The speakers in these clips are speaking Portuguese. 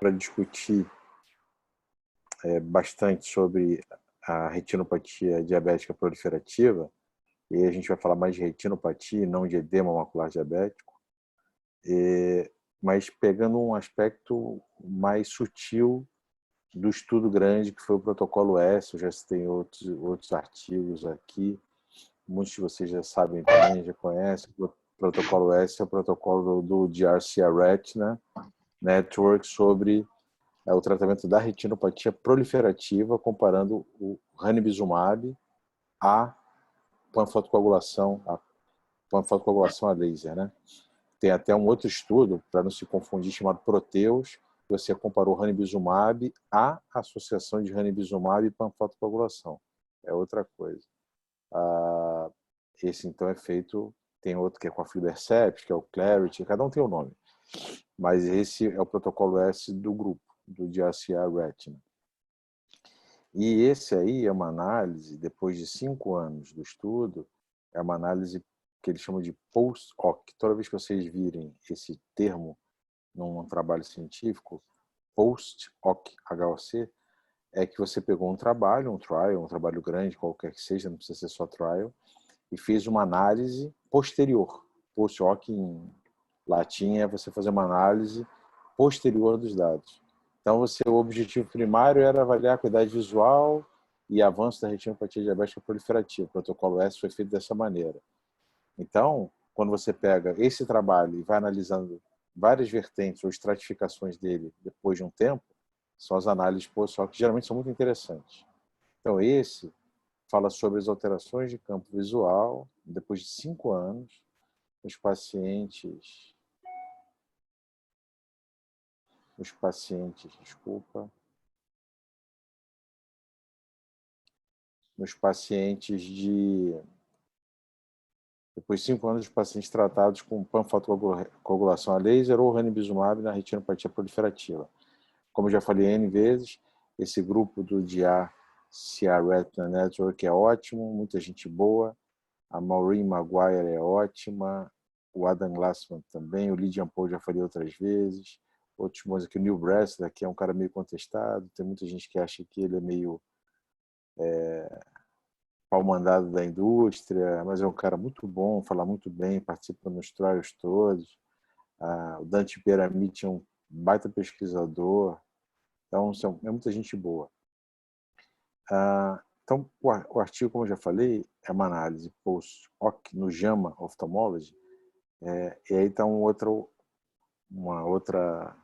para discutir bastante sobre a retinopatia diabética proliferativa, e a gente vai falar mais de retinopatia, não de edema macular diabético, mas pegando um aspecto mais sutil do estudo grande que foi o protocolo S. Eu já citei outros artigos aqui, muitos de vocês já sabem também, já conhecem. O protocolo S é o protocolo do DRCA-RET, né? Network, sobre o tratamento da retinopatia proliferativa, comparando o ranibizumab à panfotocoagulação a laser, né? Tem até um outro estudo, para não se confundir, chamado Proteus, que você comparou ranibizumab à associação de ranibizumab e panfotocoagulação. É outra coisa. Esse, então, é feito... Tem outro que é com a aflibercept, que é o Clarity, cada um tem o nome. Mas esse é o protocolo S do grupo, do DRCA-RET. E esse aí é uma análise, depois de 5 anos do estudo, é uma análise que eles chamam de post-hoc. Toda vez que vocês virem esse termo num trabalho científico, post-hoc, HOC, é que você pegou um trabalho, um trial, um trabalho grande, qualquer que seja, não precisa ser só trial, e fez uma análise posterior. Post-hoc em latim é você fazer uma análise posterior dos dados. Então, o objetivo primário era avaliar a acuidade visual e avanço da retinopatia diabética proliferativa. O protocolo S foi feito dessa maneira. Então, quando você pega esse trabalho e vai analisando várias vertentes ou estratificações dele depois de um tempo, são as análises post-hoc, que geralmente são muito interessantes. Então, esse fala sobre as alterações de campo visual depois de 5 anos nos pacientes, depois de 5 anos, os pacientes tratados com panfotocoagulação a laser ou ranibizumab na retinopatia proliferativa. Como eu já falei N vezes, esse grupo do DRCA-RET Network é ótimo, muita gente boa. A Maureen Maguire é ótima, o Adam Glassman também, o Lydian Paul já falei outras vezes. Outros bons aqui, o Neil Bressler, que é um cara meio contestado, tem muita gente que acha que ele é meio pau-mandado da indústria, mas é um cara muito bom, fala muito bem, participa nos trials todos. O Dante Piramite é um baita pesquisador, então é muita gente boa. Então, o artigo, como eu já falei, é uma análise post-hoc no JAMA Ophthalmology, e aí está uma outra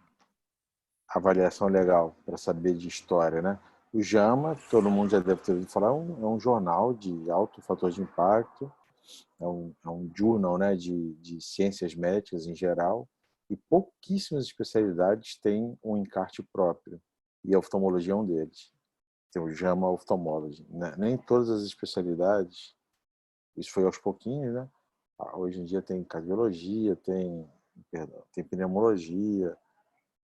avaliação legal para saber de história, né? O JAMA, todo mundo já deve ter ouvido falar, é um jornal de alto fator de impacto, é um journal, né, de ciências médicas em geral, e pouquíssimas especialidades têm um encarte próprio, e a oftalmologia é um deles. Tem o JAMA Ophthalmology. Nem todas as especialidades, isso foi aos pouquinhos, né? Hoje em dia tem cardiologia, tem pneumologia,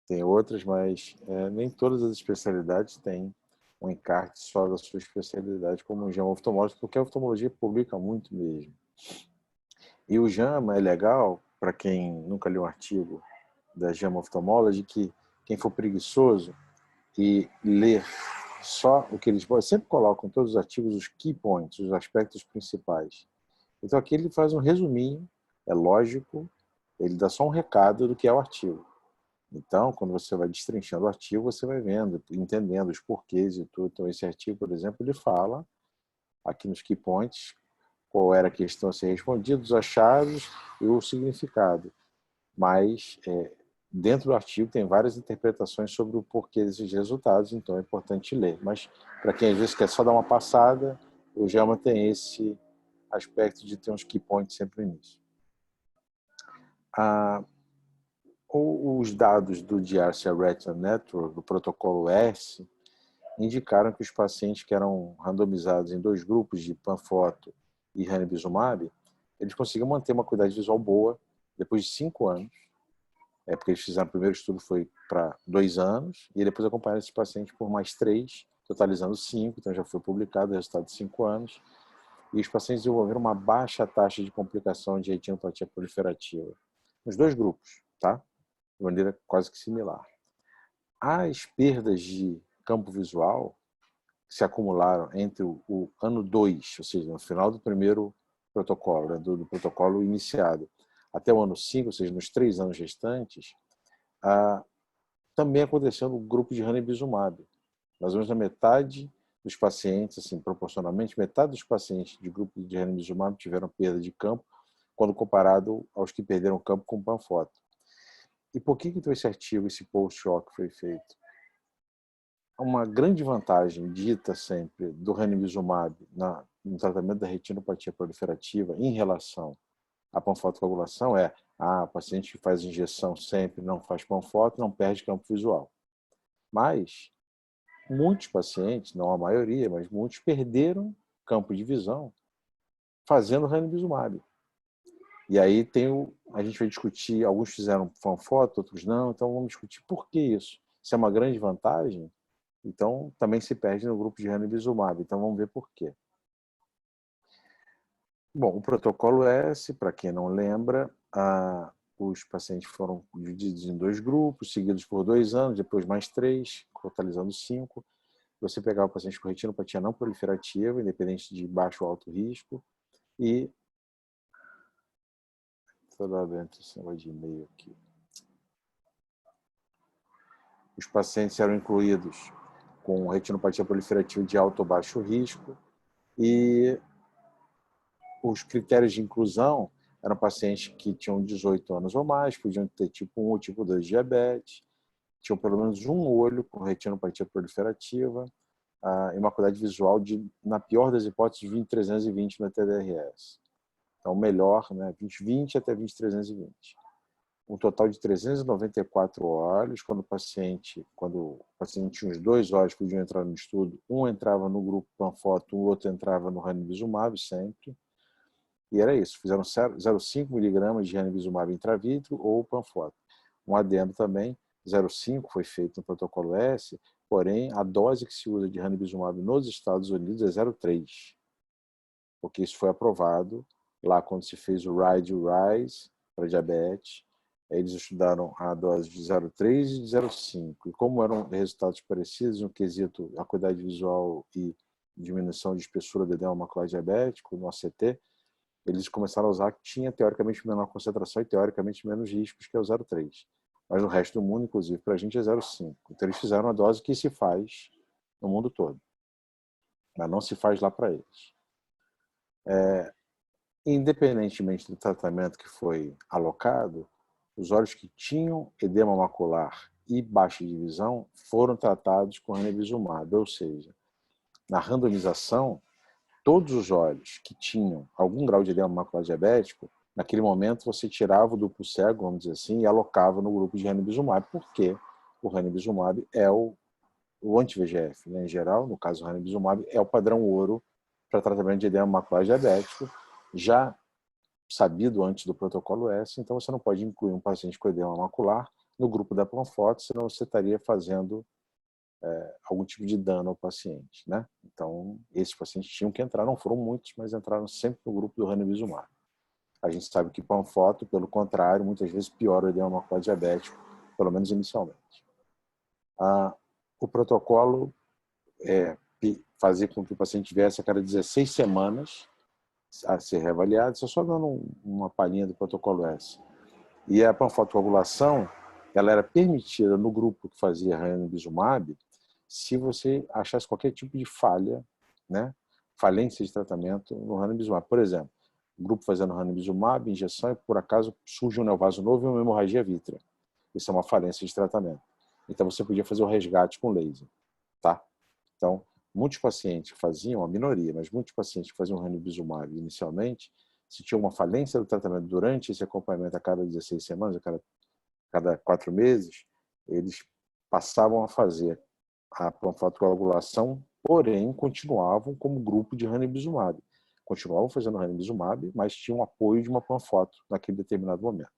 tem outras, mas nem todas as especialidades têm um encarte só da sua especialidade, como o JAMA Oftalmology, porque a oftalmologia publica muito mesmo. E o JAMA é legal, para quem nunca leu um artigo da JAMA Ophthalmology, que quem for preguiçoso e ler só o que eles sempre colocam em todos os artigos, os key points, os aspectos principais. Então aqui ele faz um resuminho, é lógico, ele dá só um recado do que é o artigo. Então, quando você vai destrinchando o artigo, você vai vendo, entendendo os porquês e tudo. Então, esse artigo, por exemplo, ele fala, aqui nos key points, qual era a questão a ser respondida, os achados e o significado. Mas, dentro do artigo, tem várias interpretações sobre o porquê desses resultados, então é importante ler. Mas, para quem às vezes quer só dar uma passada, o JAMA tem esse aspecto de ter uns key points sempre no início. Os dados do DRCA-RET Network, do protocolo S, indicaram que os pacientes que eram randomizados em 2 grupos de panfoto e ranibizumab, eles conseguiam manter uma acuidade visual boa depois de 5 anos. Porque eles fizeram o primeiro estudo foi para 2 anos, e depois acompanharam esses pacientes por mais 3, totalizando 5, então já foi publicado o resultado de 5 anos. E os pacientes desenvolveram uma baixa taxa de complicação de retinopatia proliferativa. Nos 2 grupos, tá? De maneira quase que similar. as perdas de campo visual que se acumularam entre o ano 2, ou seja, no final do primeiro protocolo, né, do protocolo iniciado, até o ano 5, ou seja, nos 3 anos restantes, também aconteceu no grupo de ranibizumab. Mais ou menos a metade dos pacientes, assim, proporcionalmente, metade dos pacientes de grupo de ranibizumab tiveram perda de campo quando comparado aos que perderam campo com Panfoto. E por que então esse artigo, esse post-hoc foi feito? Uma grande vantagem dita sempre do ranibizumab no tratamento da retinopatia proliferativa em relação à panfotocoagulação é o paciente que faz injeção sempre, não faz panfoto, não perde campo visual. Mas muitos pacientes, não a maioria, mas muitos perderam campo de visão fazendo ranibizumab. E aí a gente vai discutir, alguns fizeram panfoto, outros não, então vamos discutir por que isso. Se é uma grande vantagem, então também se perde no grupo de ranibizumab. Então vamos ver por quê. Bom, o protocolo S, para quem não lembra, os pacientes foram divididos em 2 grupos, seguidos por 2 anos, depois mais 3, totalizando 5. Você pegava o paciente com retinopatia não proliferativa, independente de baixo ou alto risco, e toda dentro esse negócio de e-mail aqui. Os pacientes eram incluídos com retinopatia proliferativa de alto ou baixo risco, e os critérios de inclusão eram pacientes que tinham 18 anos ou mais, podiam ter tipo 1 ou tipo 2 diabetes, tinham pelo menos um olho com retinopatia proliferativa, e uma qualidade visual de, na pior das hipóteses, 20/320 na TDRS. Então, melhor, né, 20/20 até 20/320. Um total de 394 olhos, quando o paciente tinha os 2 olhos, podiam entrar no estudo, um entrava no grupo Panfoto, o outro entrava no ranibizumab sempre, e era isso, fizeram 0,5 miligramas de ranibizumab intravítrio ou Panfoto. Um adendo também, 0,5 foi feito no protocolo S, porém a dose que se usa de ranibizumab nos Estados Unidos é 0,3, porque isso foi aprovado lá quando se fez o RIDE e o RISE para diabetes. Eles estudaram a dose de 0,3 e de 0,5. E como eram resultados parecidos no quesito acuidade visual e diminuição de espessura do edema macular diabético, no ACT, eles começaram a usar que tinha teoricamente menor concentração e teoricamente menos riscos que é o 0,3. Mas no resto do mundo, inclusive, para a gente é 0,5. Então eles fizeram a dose que se faz no mundo todo. Mas não se faz lá para eles. Independentemente do tratamento que foi alocado, os olhos que tinham edema macular e baixa de visão foram tratados com ranibizumab, ou seja, na randomização, todos os olhos que tinham algum grau de edema macular diabético, naquele momento você tirava o duplo cego, vamos dizer assim, e alocava no grupo de ranibizumab, porque o ranibizumab é o anti-VEGF, né? Em geral, no caso do ranibizumab, é o padrão ouro para tratamento de edema macular diabético, já sabido antes do protocolo S, então você não pode incluir um paciente com edema macular no grupo da Panfoto, senão você estaria fazendo algum tipo de dano ao paciente, né? Então, esses pacientes tinham que entrar, não foram muitos, mas entraram sempre no grupo do ranibizumab. A gente sabe que Panfoto, pelo contrário, muitas vezes piora o edema macular diabético, pelo menos inicialmente. O protocolo fazia com que o paciente tivesse a cada 16 semanas a ser reavaliado, só dando uma palhinha do protocolo S. E a panfotocoagulação, ela era permitida no grupo que fazia ranibizumab se você achasse qualquer tipo de falha, né, falência de tratamento no ranibizumab. Por exemplo, o grupo fazendo ranibizumab, injeção, e por acaso surge um neovaso novo e uma hemorragia vítrea. Isso é uma falência de tratamento. Então você podia fazer o resgate com laser, tá? Então, muitos pacientes faziam, a minoria, mas muitos pacientes que faziam ranibizumab inicialmente, se tinha uma falência do tratamento durante esse acompanhamento a cada 16 semanas, a cada 4 meses, eles passavam a fazer a panfotocoagulação, porém continuavam como grupo de ranibizumab. Continuavam fazendo ranibizumab, mas tinham apoio de uma panfoto naquele determinado momento.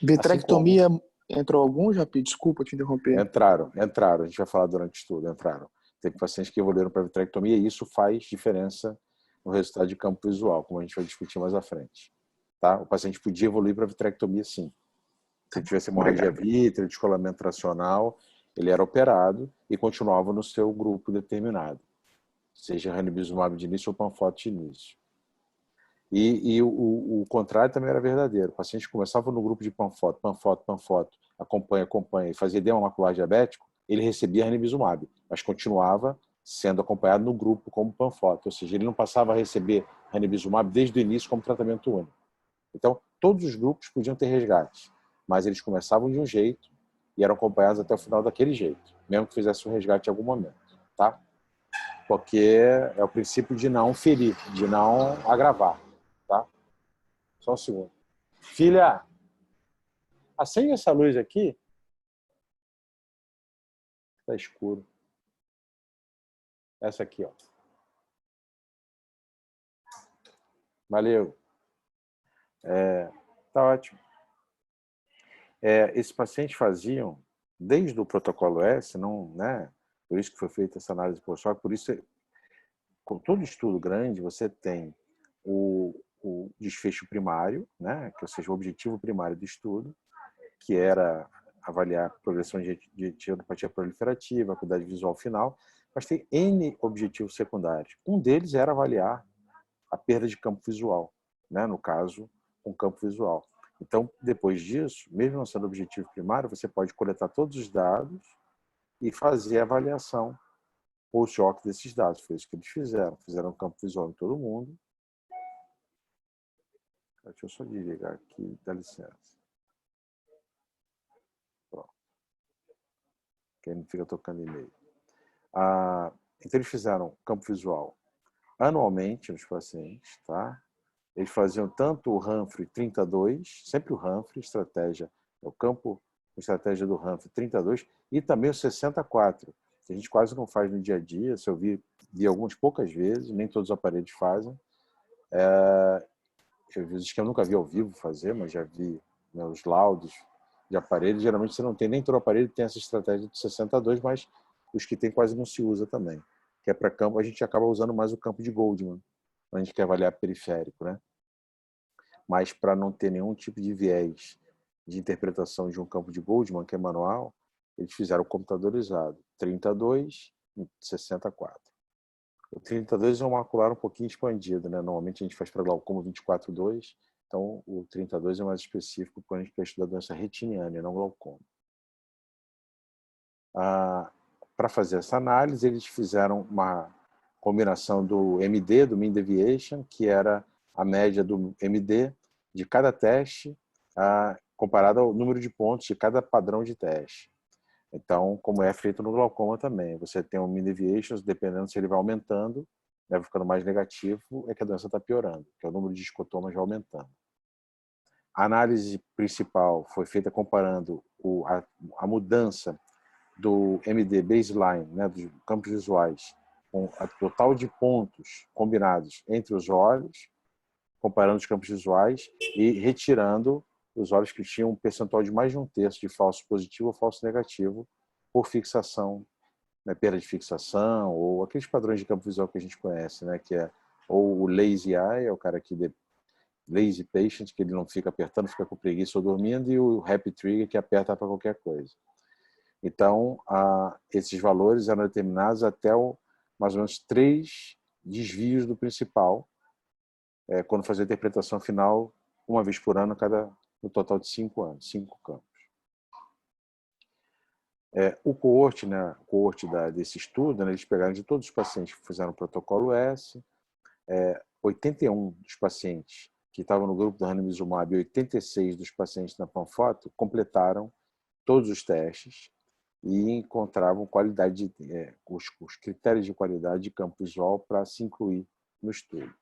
Vitrectomia, entrou algum, Japi? Desculpa te interromper. Entraram. A gente vai falar durante o estudo, entraram. Teve pacientes que evoluíram para vitrectomia e isso faz diferença no resultado de campo visual, como a gente vai discutir mais à frente. Tá? O paciente podia evoluir para vitrectomia, sim. Se tivesse hemorragia vítrea, descolamento tracional, Ele era operado e continuava no seu grupo determinado, seja ranibizumab de início ou panfleto de início. E o contrário também era verdadeiro. O paciente começava no grupo de panfleto, acompanha, e fazia edema macular diabético, ele recebia ranibizumab, mas continuava sendo acompanhado no grupo como panfleto, ou seja, ele não passava a receber ranibizumab desde o início como tratamento único. Então, todos os grupos podiam ter resgate, mas eles começavam de um jeito e eram acompanhados até o final daquele jeito, mesmo que fizesse um resgate em algum momento, tá? Porque é o princípio de não ferir, de não agravar, tá? Só um segundo. Filha, acende essa luz aqui. Tá escuro. Essa aqui, ó. Valeu. Tá ótimo. Esses pacientes faziam, desde o protocolo S, não, né? Por isso que foi feita essa análise pós-hoc, por isso, com todo estudo grande, você tem o desfecho primário, né? Que, ou seja, o objetivo primário do estudo, que era avaliar a progressão de etiopatia proliferativa, a acuidade visual final, mas tem N objetivos secundários. Um deles era avaliar a perda de campo visual, né? No caso, um campo visual. Então, depois disso, mesmo não sendo objetivo primário, você pode coletar todos os dados e fazer a avaliação post-hoc desses dados. Foi isso que eles fizeram. Fizeram um campo visual em todo mundo. Deixa eu só desligar aqui, dá licença. Pronto. Que não fica tocando e-mail. Então, eles fizeram campo visual anualmente nos pacientes, tá? Eles faziam tanto o Humphrey 32, sempre o Humphrey, estratégia, o campo, estratégia do Humphrey 32, e também o 64, que a gente quase não faz no dia a dia, se eu vi algumas poucas vezes, nem todos os aparelhos fazem. Eu vi que eu nunca vi ao vivo fazer, mas já vi, né, os laudos de aparelhos. Geralmente você não tem, nem todo aparelho tem essa estratégia de 62, mas os que tem quase não se usa também. Que é para campo, a gente acaba usando mais o campo de Goldman, quando a gente quer avaliar periférico, né? Mas para não ter nenhum tipo de viés de interpretação de um campo de Goldman, que é manual, eles fizeram computadorizado, 32 e 64. O 32 é um macular um pouquinho expandido, né? Normalmente a gente faz para glaucoma 24/2, então o 32 é mais específico quando a gente quer estudar doença retiniana e não glaucoma. Para fazer essa análise, eles fizeram uma combinação do MD, do Mean Deviation, que era a média do MD de cada teste, comparado ao número de pontos de cada padrão de teste. Então, como é feito no glaucoma também, você tem um Mean Deviation, dependendo se ele vai aumentando, vai ficando mais negativo, é que a doença está piorando, que é o número de escotomas vai aumentando. A análise principal foi feita comparando a mudança do MD baseline, né, dos campos visuais, com a total de pontos combinados entre os olhos, comparando os campos visuais e retirando os olhos que tinham um percentual de mais de 1/3 de falso positivo ou falso negativo por fixação, né, perda de fixação, ou aqueles padrões de campo visual que a gente conhece, né, que é ou o lazy eye, é o cara que lazy patient, que ele não fica apertando, fica com preguiça ou dormindo, e o happy trigger, que aperta para qualquer coisa. Então, esses valores eram determinados até mais ou menos 3 desvios do principal, quando fazia a interpretação final, uma vez por ano, no total de 5 anos, 5 campos. O coorte, né, desse estudo, né, eles pegaram de todos os pacientes que fizeram o protocolo S, 81 dos pacientes que estavam no grupo do ranibizumab e 86 dos pacientes na panfoto completaram todos os testes e encontravam qualidade os critérios de qualidade de campo visual para se incluir no estudo.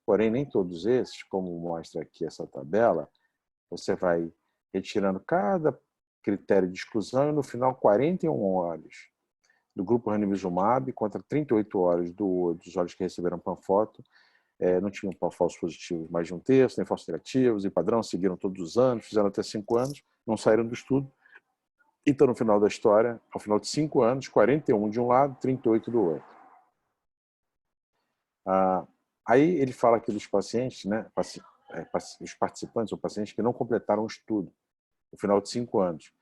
Porém, nem todos esses, como mostra aqui essa tabela, você vai retirando cada critério de exclusão e no final 41 olhos do grupo ranibizumab contra 38 olhos dos olhos que receberam panfoto. Não tinham falsos positivos mais de 1/3, nem falsos negativos, e padrão, seguiram todos os anos, fizeram até 5 anos, não saíram do estudo. Então, no final da história, ao final de 5 anos, 41 de um lado, 38 do outro. Aí ele fala aqui dos pacientes, né, os participantes ou pacientes que não completaram o estudo no final de 5 anos.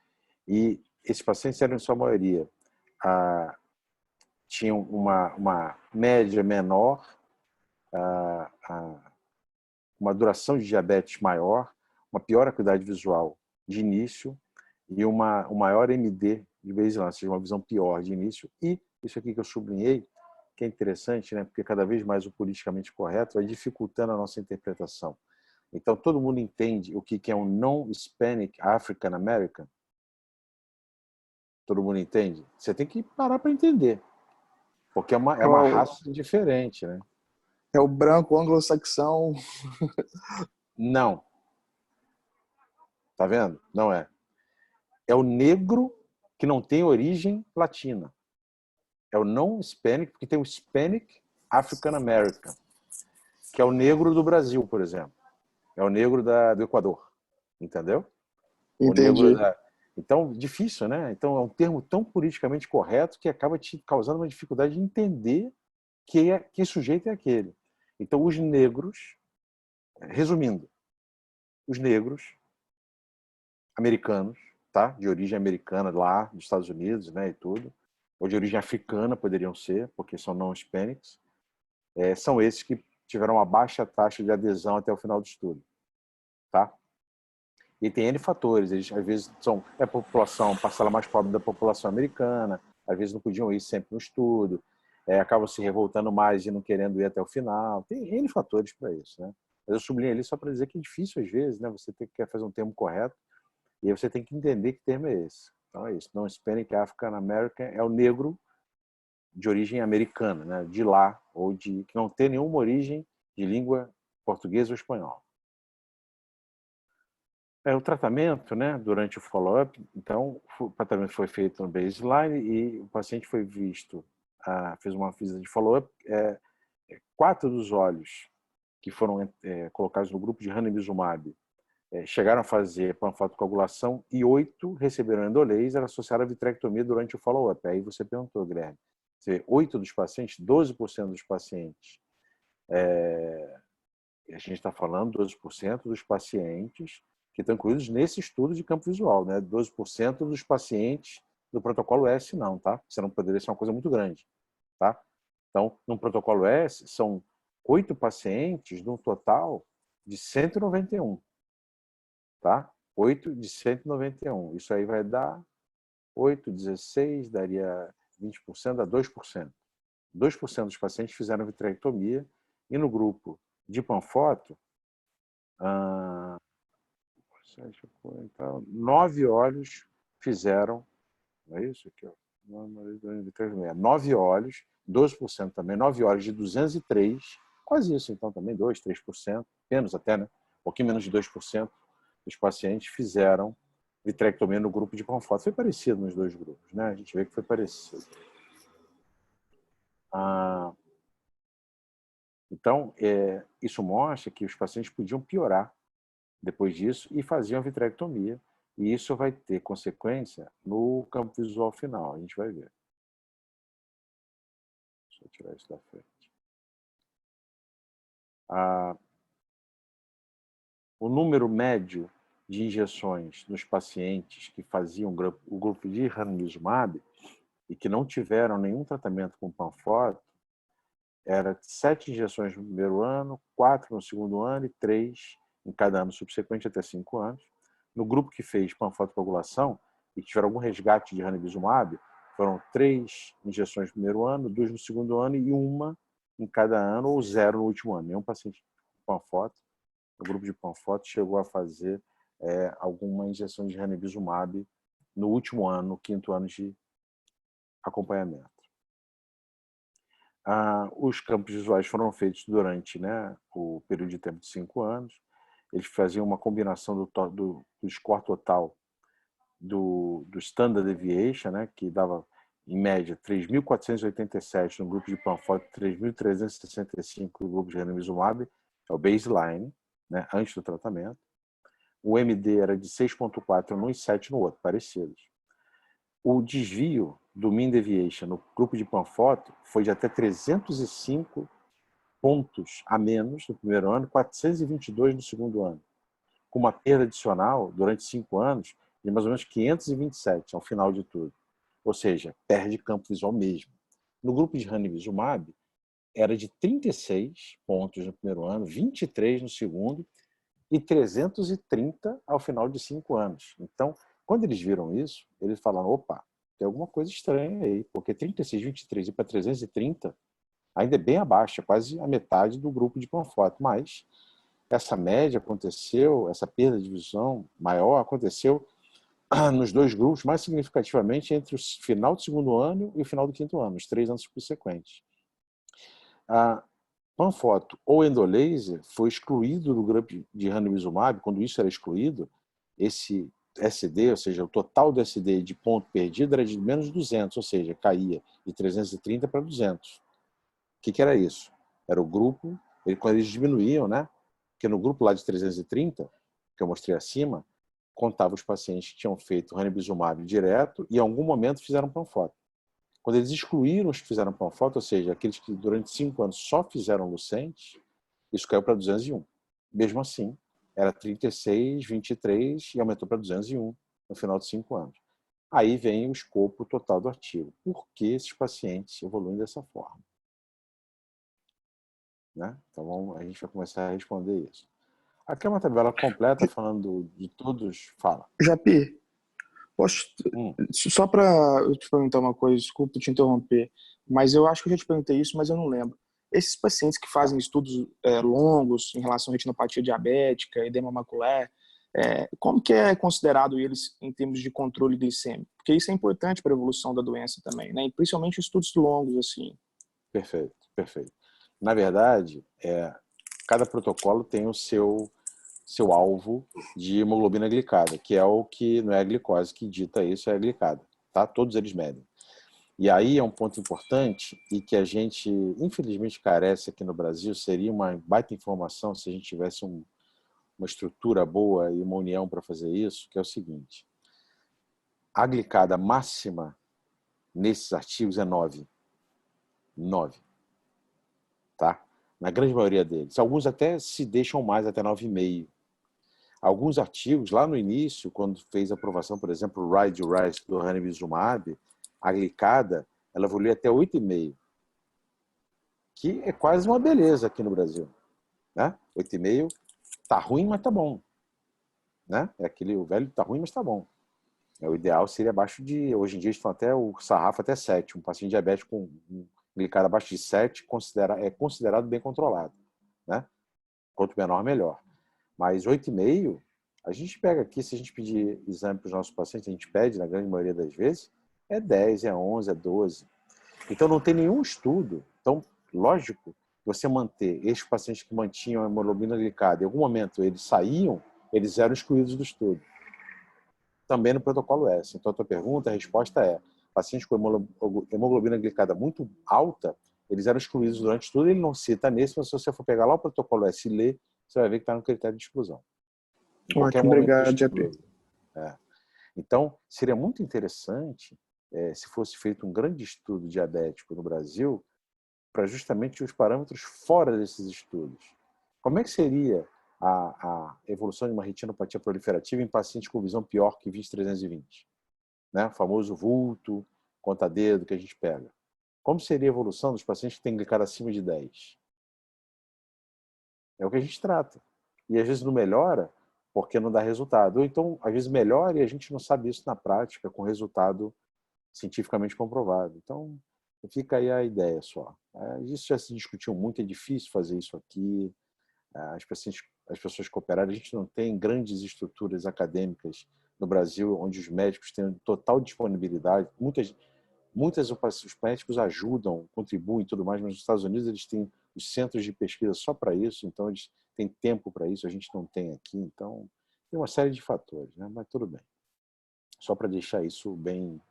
E esses pacientes eram, em sua maioria, tinham uma média menor, uma duração de diabetes maior, uma pior acuidade visual de início e um maior MD de baseline, ou seja, uma visão pior de início. E isso aqui que eu sublinhei, que é interessante, né? Porque cada vez mais o politicamente correto vai dificultando a nossa interpretação. Então, todo mundo entende o que é um non-Hispanic African American? Todo mundo entende? Você tem que parar para entender, porque é uma raça diferente, né? É o branco anglo-saxão. Não. Tá vendo? Não é. É o negro que não tem origem latina. É o non-Hispanic, porque tem o Hispanic African American, que é o negro do Brasil, por exemplo. É o negro do Equador. Entendeu? O negro Entendi. da... Então, difícil, né? Então, é um termo tão politicamente correto que acaba te causando uma dificuldade de entender que sujeito é aquele. Então, os negros, resumindo, os negros americanos, tá? De origem americana lá dos Estados Unidos, né, e tudo, ou de origem africana poderiam ser, porque são não hispânicos, são esses que tiveram uma baixa taxa de adesão até o final do estudo, tá? E tem N fatores, eles às vezes são a população, parcela mais pobre da população americana, às vezes não podiam ir sempre no estudo, acabam se revoltando mais e não querendo ir até o final, tem N fatores para isso, né? Mas eu sublinhei ali só para dizer que é difícil às vezes, né? Você quer fazer um termo correto, e aí você tem que entender que termo é esse. Então é isso. Não Hispanic African American é o negro de origem americana, né? De lá, ou que não tem nenhuma origem de língua portuguesa ou espanhola. O tratamento, né, durante o follow-up, então, o tratamento foi feito no baseline e o paciente foi visto, fez uma visita de follow-up, 4 dos olhos que foram colocados no grupo de ranibizumab chegaram a fazer panfotocoagulação e 8 receberam endolaser associado à vitrectomia durante o follow-up. Aí você perguntou, Guilherme, 8 dos pacientes, 12% dos pacientes, a gente está falando 12% dos pacientes que estão incluídos nesse estudo de campo visual, né? 12% dos pacientes do protocolo S não, tá? Isso não poderia ser uma coisa muito grande, tá? Então, no protocolo S, são 8 pacientes num total de 191, tá? 8 de 191. Isso aí vai dar 8, 16, daria 20%, dá 2%. 2% dos pacientes fizeram vitrectomia e no grupo de panfoto, então, 9 olhos fizeram, não é isso aqui, ó, 9 olhos, 12% também, 9 olhos de 203, quase isso então também, 2, 3%, menos até, né? Um pouquinho menos de 2% dos pacientes fizeram vitrectomia no grupo de panfoto. Foi parecido nos dois grupos, né? A gente vê que foi parecido. Então, isso mostra que os pacientes podiam piorar depois disso e faziam a vitrectomia. E isso vai ter consequência no campo visual final, a gente vai ver. Deixa eu tirar isso da frente. O número médio de injeções nos pacientes que faziam o grupo de ranibizumab e que não tiveram nenhum tratamento com panfoto era 7 injeções no primeiro ano, 4 no segundo ano e 3 em cada ano subsequente até 5 anos. No grupo que fez panfotocoagulação e que tiveram algum resgate de ranibizumab, foram 3 injeções no primeiro ano, 2 no segundo ano e 1 em cada ano ou 0 no último ano. Nenhum paciente com panfoto, o grupo de panfoto chegou a fazer alguma injeção de ranibizumab no último ano, no 5º ano de acompanhamento. Os campos visuais foram feitos durante, né, o período de tempo de 5 anos. Eles faziam uma combinação do score total do Standard Deviation, né, que dava, em média, 3.487 no grupo de panfoto, 3.365 no grupo de ranibizumab, é o baseline, né, antes do tratamento. O MD era de 6,4 num e 7 no outro, parecidos. O desvio do mean deviation no grupo de panfoto foi de até 305 pontos a menos no primeiro ano, 422 no segundo ano, com uma perda adicional durante 5 anos de mais ou menos 527 ao final de tudo. Ou seja, perde campo visual mesmo. No grupo de ranibizumab, era de 36 pontos no primeiro ano, 23 no segundo e 330 ao final de 5 anos. Então, quando eles viram isso, eles falaram, opa, tem alguma coisa estranha aí, porque 36, 23 e para 330 ainda é bem abaixo, é quase a metade do grupo de Panforte, mas essa média aconteceu, essa perda de visão maior aconteceu nos dois grupos, mais significativamente entre o final do segundo ano e o final do quinto ano, os 3 anos subsequentes. A Panforte ou Endolaser foi excluído do grupo de ranibizumab. Quando isso era excluído, esse SD, ou seja, o total do SD de ponto perdido era de menos de 200, ou seja, caía de 330 para 200. O que era isso? Era o grupo, quando eles diminuíam, né? Porque no grupo lá de 330, que eu mostrei acima, contava os pacientes que tinham feito ranibizumab direto e em algum momento fizeram Panforte. Quando eles excluíram os que fizeram Panforte, ou seja, aqueles que durante 5 anos só fizeram Lucente, isso caiu para 201. Mesmo assim, era 36, 23 e aumentou para 201 no final de 5 anos. Aí vem o escopo total do artigo. Por que esses pacientes evoluem dessa forma? Né? Então, a gente vai começar a responder isso. Aqui é uma tabela completa falando de todos. Fala. Japi, posso, só para eu te perguntar uma coisa, desculpa te interromper, mas eu acho que eu já te perguntei isso, mas eu não lembro. Esses pacientes que fazem estudos longos em relação à retinopatia diabética, edema macular, como que é considerado eles em termos de controle glicêmico? Porque isso é importante para a evolução da doença também, né? E principalmente estudos longos, assim. Perfeito, perfeito. Na verdade, cada protocolo tem o seu alvo de hemoglobina glicada, que é o que não é a glicose que dita isso, é a glicada. Tá? Todos eles medem. E aí é um ponto importante e que a gente, infelizmente, carece aqui no Brasil, seria uma baita informação se a gente tivesse uma estrutura boa e uma união para fazer isso, que é o seguinte. A glicada máxima nesses artigos é 9. 9. Tá? Na grande maioria deles. Alguns até se deixam mais, até 9,5. Alguns artigos, lá no início, quando fez a aprovação, por exemplo, o RIDE do ranibizumab, a glicada, ela evoluiu até 8,5, que é quase uma beleza aqui no Brasil. Né? 8,5 tá ruim, mas tá bom. Né? É aquele, o velho tá ruim, mas tá bom. O ideal seria abaixo de, hoje em dia estão até o sarrafo até 7. Um paciente diabético com glicada abaixo de 7 é considerado bem controlado. Né? Quanto menor, melhor. Mas 8,5, a gente pega aqui, se a gente pedir exame para os nossos pacientes, a gente pede, na grande maioria das vezes, é 10, é 11, é 12. Então não tem nenhum estudo. Então, lógico, você manter esses pacientes que mantinham a hemoglobina glicada, em algum momento eles saíam, eles eram excluídos do estudo. Também no protocolo S. Então a tua pergunta, a resposta é, pacientes com hemoglobina glicada muito alta, eles eram excluídos durante o estudo, ele não cita nesse, mas se você for pegar lá o protocolo S e ler, você vai ver que está no critério de exclusão. Em qualquer momento obrigado, Japi. Então, seria muito interessante se fosse feito um grande estudo diabético no Brasil para justamente os parâmetros fora desses estudos. Como é que seria a evolução de uma retinopatia proliferativa em pacientes com visão pior que 20/320? Né? O famoso vulto, conta-dedo que a gente pega. Como seria a evolução dos pacientes que têm glicada acima de 10? É o que a gente trata. E às vezes não melhora porque não dá resultado. Ou então, às vezes melhora e a gente não sabe isso na prática, com resultado cientificamente comprovado. Então, fica aí a ideia só. Isso já se discutiu muito, é difícil fazer isso aqui. As pessoas cooperaram, a gente não tem grandes estruturas acadêmicas no Brasil onde os médicos têm total disponibilidade. Muitas os médicos ajudam, contribuem e tudo mais, mas nos Estados Unidos eles têm os centros de pesquisa só para isso, então eles têm tempo para isso, a gente não tem aqui, então tem uma série de fatores, né? Mas tudo bem. Só para deixar isso bem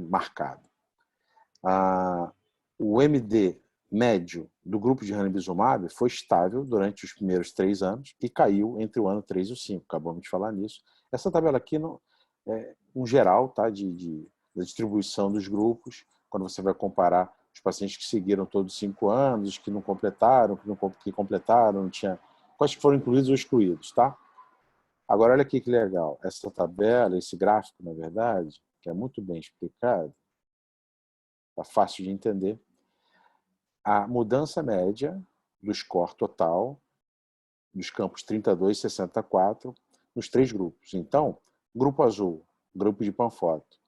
marcado. O MD médio do grupo de ranibizumab foi estável durante os primeiros 3 anos e caiu entre o ano 3 e o 5. Acabamos de falar nisso. Essa tabela aqui é um geral, tá, da distribuição dos grupos, quando você vai comparar os pacientes que seguiram todos 5 anos, que não completaram, que completaram, não tinha, quais foram incluídos ou excluídos, tá? Agora, olha aqui que legal. Essa tabela, esse gráfico, na verdade, que é muito bem explicado, está fácil de entender. A mudança média do score total dos campos 32 e 64 nos 3 grupos. Então, grupo azul, grupo de Panfoto,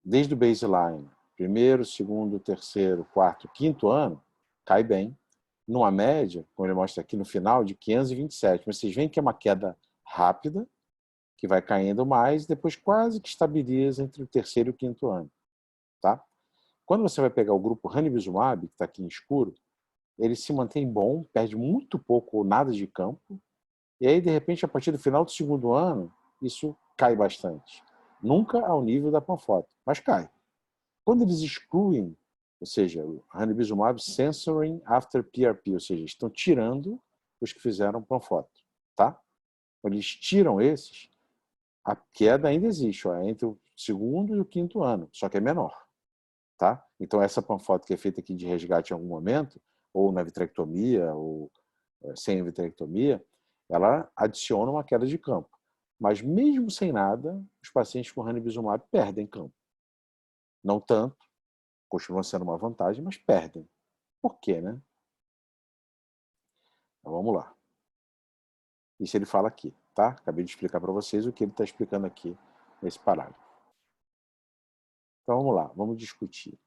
desde o baseline, primeiro, segundo, terceiro, quarto, quinto ano, cai bem, numa média, como ele mostra aqui no final, de 527. Mas vocês veem que é uma queda rápida, que vai caindo mais, e depois quase que estabiliza entre o terceiro e o quinto ano. Tá? Quando você vai pegar o grupo ranibizumab, que está aqui em escuro, ele se mantém bom, perde muito pouco ou nada de campo, e aí, de repente, a partir do final do segundo ano, isso cai bastante. Nunca ao nível da Panfoto, mas cai. Quando eles excluem, ou seja, o ranibizumab censoring after PRP, ou seja, estão tirando os que fizeram Panfoto, tá? Quando eles tiram esses, a queda ainda existe, ó, entre o segundo e o quinto ano, só que é menor, tá? Então essa Panfoto que é feita aqui de resgate em algum momento, ou na vitrectomia, ou sem vitrectomia, ela adiciona uma queda de campo. Mas mesmo sem nada, os pacientes com ranibizumab perdem campo. Não tanto, continua sendo uma vantagem, mas perdem. Por quê, né? Então vamos lá. Isso ele fala aqui, tá? Acabei de explicar para vocês o que ele está explicando aqui nesse parágrafo. Então vamos lá, vamos discutir.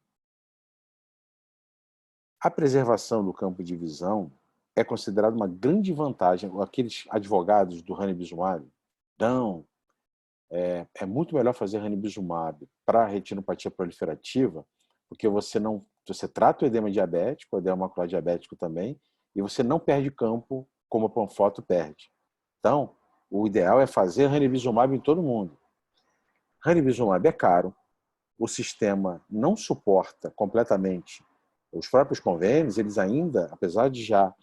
A preservação do campo de visão é considerada uma grande vantagem. Aqueles advogados do ranibizumab, não, é muito melhor fazer ranibizumab para retinopatia proliferativa, porque você trata o edema diabético, o edema macular diabético também, e você não perde campo como a Panfoto perde. Então, o ideal é fazer ranibizumab em todo mundo. Ranibizumab é caro, o sistema não suporta completamente. Os próprios convênios, eles ainda, apesar de já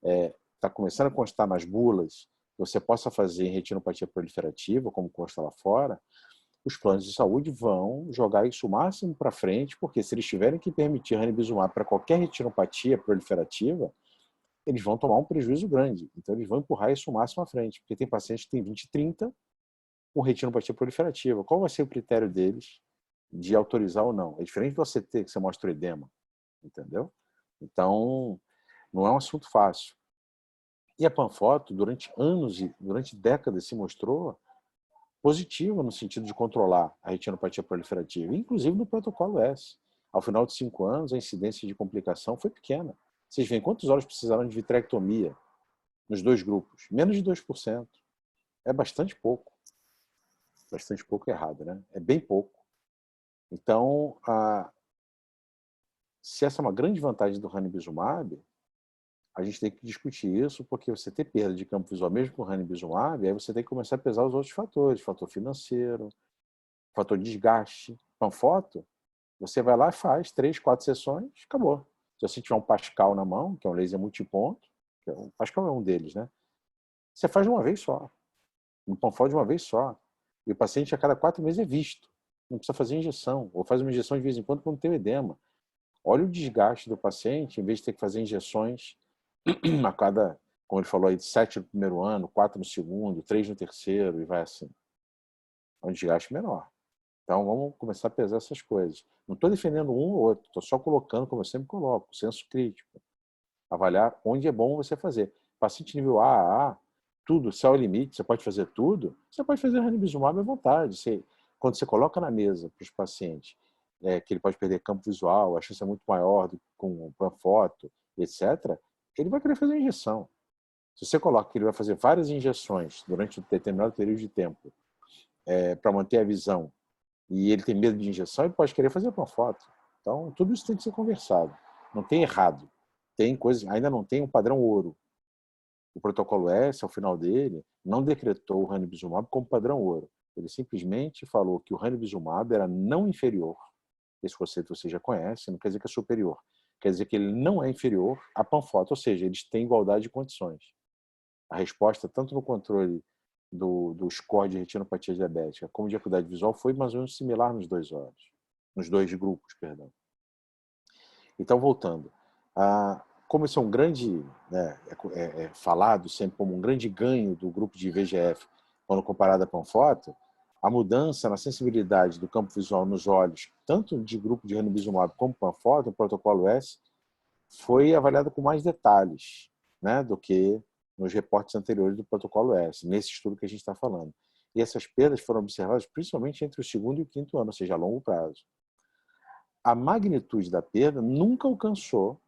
estar começando a constar nas bulas, que você possa fazer em retinopatia proliferativa, como consta lá fora, os planos de saúde vão jogar isso o máximo para frente, porque se eles tiverem que permitir ranibizumab para qualquer retinopatia proliferativa, eles vão tomar um prejuízo grande. Então, eles vão empurrar isso o máximo à frente, porque tem pacientes que têm 20 e 30 com retinopatia proliferativa. Qual vai ser o critério deles de autorizar ou não? É diferente do ACT, que você mostra o edema, entendeu? Então, não é um assunto fácil. E a Panfoto, durante anos e durante décadas, se mostrou positiva no sentido de controlar a retinopatia proliferativa, inclusive no protocolo S. Ao final de 5 anos, a incidência de complicação foi pequena. Vocês veem quantas horas precisaram de vitrectomia nos 2 grupos? Menos de 2%. É bastante pouco. Bastante pouco errado, né? É bem pouco. Então, se essa é uma grande vantagem do ranibizumab, a gente tem que discutir isso, porque você ter perda de campo visual mesmo com o ranibizumab, aí você tem que começar a pesar os outros fatores, fator financeiro, fator de desgaste. Panfoto, você vai lá e faz 3, 4 sessões, acabou. Se você tiver um Pascal na mão, que é um laser multiponto, o Pascal é um deles, né? Você faz de uma vez só. Um Panfoto de uma vez só. E o paciente a cada 4 meses é visto. Não precisa fazer injeção. Ou faz uma injeção de vez em quando tem o edema. Olha o desgaste do paciente, em vez de ter que fazer injeções a cada, como ele falou aí, 7 no primeiro ano, 4 no segundo, 3 no terceiro, e vai assim. É um desgaste menor. Então vamos começar a pesar essas coisas. Não estou defendendo um ou outro, estou só colocando, como eu sempre coloco, senso crítico. Avaliar onde é bom você fazer. Paciente nível AAA, tudo, céu é limite, você pode fazer tudo, você pode fazer ranibizumab à vontade. Quando você coloca na mesa para os pacientes que ele pode perder campo visual, a chance é muito maior com Panfoto, etc., ele vai querer fazer injeção. Se você coloca que ele vai fazer várias injeções durante um determinado período de tempo para manter a visão e ele tem medo de injeção, ele pode querer fazer Panfoto. Então, tudo isso tem que ser conversado. Não tem errado. Tem coisa, ainda não tem um padrão ouro. O protocolo S, ao final dele, não decretou o ranibizumab como padrão ouro. Ele simplesmente falou que o ranibizumab era não inferior. Esse conceito você já conhece, não quer dizer que é superior. Quer dizer que ele não é inferior à Panfoto, ou seja, eles têm igualdade de condições. A resposta, tanto no controle do score de retinopatia diabética como de acuidade visual, foi mais ou menos similar nos 2 olhos. Nos 2 grupos, perdão. Então, voltando. Como isso é um grande, né, falado sempre como um grande ganho do grupo de VEGF quando comparada à Panfoto, a mudança na sensibilidade do campo visual nos olhos, tanto de grupo de ranibizumab como Panfoto, o protocolo S, foi avaliada com mais detalhes, né, do que nos reportes anteriores do protocolo S, nesse estudo que a gente está falando. E essas perdas foram observadas principalmente entre o segundo e o quinto ano, ou seja, a longo prazo. A magnitude da perda nunca alcançou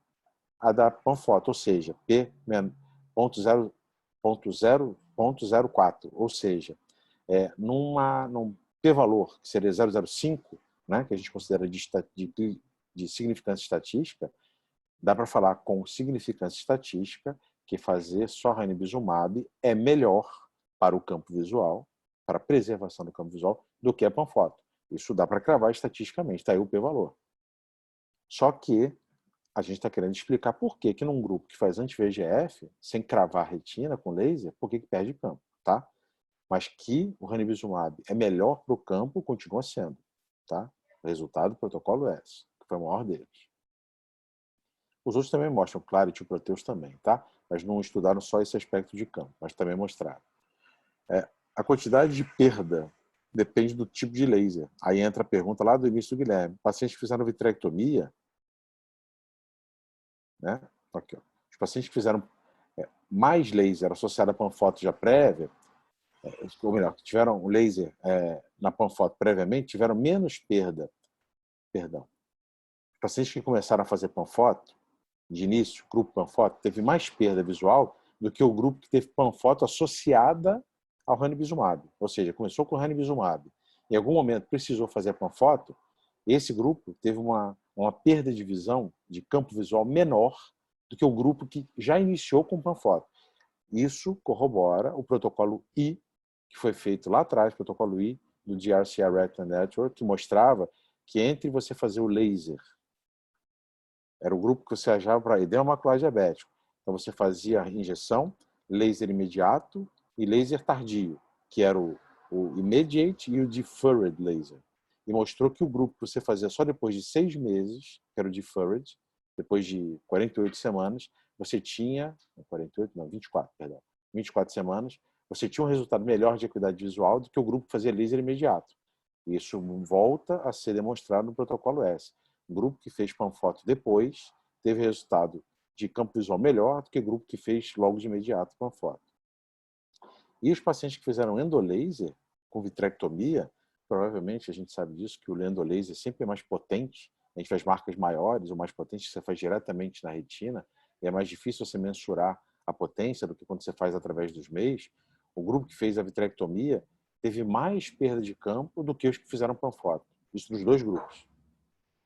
a da Panfoto, ou seja, P.0.04, ou seja, num p-valor, que seria 0,05, né, que a gente considera de significância estatística, dá para falar com significância estatística que fazer só ranibizumab é melhor para o campo visual, para a preservação do campo visual, do que a Panfoto. Isso dá para cravar estatisticamente, está aí o p-valor. Só que a gente está querendo explicar por que num grupo que faz anti-VEGF, sem cravar a retina com laser, por que perde campo, tá? Mas que o ranibizumab é melhor para o campo, continua sendo, tá? Resultado do protocolo S, que foi o maior deles. Os outros também mostram, Clarity e Proteus também, tá? Mas não estudaram só esse aspecto de campo, mas também mostraram. A quantidade de perda depende do tipo de laser. Aí entra a pergunta lá do início do Guilherme. Pacientes que fizeram vitrectomia, né? Aqui, ó. Os pacientes que fizeram mais laser associado à Panfoto já prévia, ou melhor, que tiveram um laser na Panfoto previamente, tiveram menos perda. Perdão. Os pacientes que começaram a fazer Panfoto, de início, o grupo Panfoto, teve mais perda visual do que o grupo que teve Panfoto associada ao ranibizumab. Ou seja, começou com o ranibizumab. Em algum momento precisou fazer a Panfoto, esse grupo teve uma perda de visão, de campo visual menor do que o grupo que já iniciou com Panfoto. Isso corrobora o protocolo I, que foi feito lá atrás, o protocolo I do DRCR Retina Network, que mostrava que entre você fazer o laser, era o grupo que você achava para edema macular diabético. Então você fazia a injeção, laser imediato e laser tardio, que era o immediate e o deferred laser. E mostrou que o grupo que você fazia só depois de 6 meses, que era o deferred, depois de 48 semanas, você tinha, 24 semanas, você tinha um resultado melhor de acuidade visual do que o grupo que fazia laser imediato. Isso volta a ser demonstrado no protocolo S. O grupo que fez Panfoto depois teve resultado de campo visual melhor do que o grupo que fez logo de imediato Panfoto. E os pacientes que fizeram endolaser com vitrectomia, provavelmente a gente sabe disso, que o endolaser sempre é mais potente, a gente faz marcas maiores ou mais potentes que você faz diretamente na retina, e é mais difícil você mensurar a potência do que quando você faz através dos meios. O grupo que fez a vitrectomia teve mais perda de campo do que os que fizeram Panfoto. Isso nos dois grupos.